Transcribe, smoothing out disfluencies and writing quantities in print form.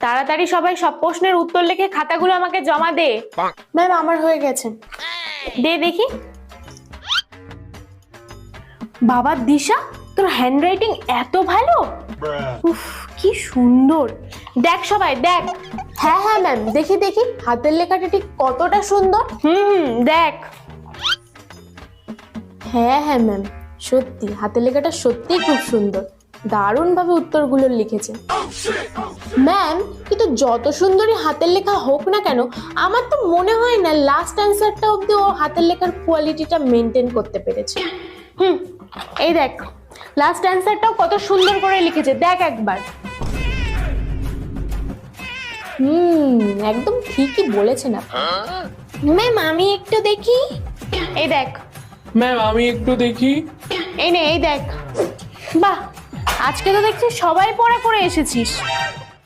তাড়াতাড়ি সবাই সব প্রশ্নের উত্তর লিখে খাতাগুলো আমাকে জমা দে। ম্যাম আমার হয়ে গেছে। দে দেখি। বাবা দিশা, তোর হ্যান্ডরাইটিং এত ভালো! উফ, কি সুন্দর! দেখ সবাই দেখ। হ্যাঁ হ্যাঁ ম্যাম, দেখি দেখি হাতের লেখাটা ঠিক কতটা সুন্দর। দেখ। হ্যাঁ হ্যাঁ ম্যাম, সত্যি হাতের লেখাটা সত্যিই খুব সুন্দর। দারুণ ভাবে উত্তরগুলো লিখেছে ম্যাম। কিন্তু যত সুন্দরই হাতের লেখা হোক না কেন, আমার তো মনে হয় না লাস্ট অ্যান্সারটা অব্দি ও হাতের লেখার কোয়ালিটিটা মেনটেন করতে পেরেছে। এই দেখ, লাস্ট অ্যান্সারটাও কত সুন্দর করে লিখেছে, দেখ একবার। একদম ঠিকই বলেছেন আপনি। ম্যাম আমি একটু দেখি। এই দেখ। ম্যাম আমি একটু দেখি। এই নে, এই দেখ। বাহ, আজকে তো দেখছি সবাই পড়া করে এসেছিস।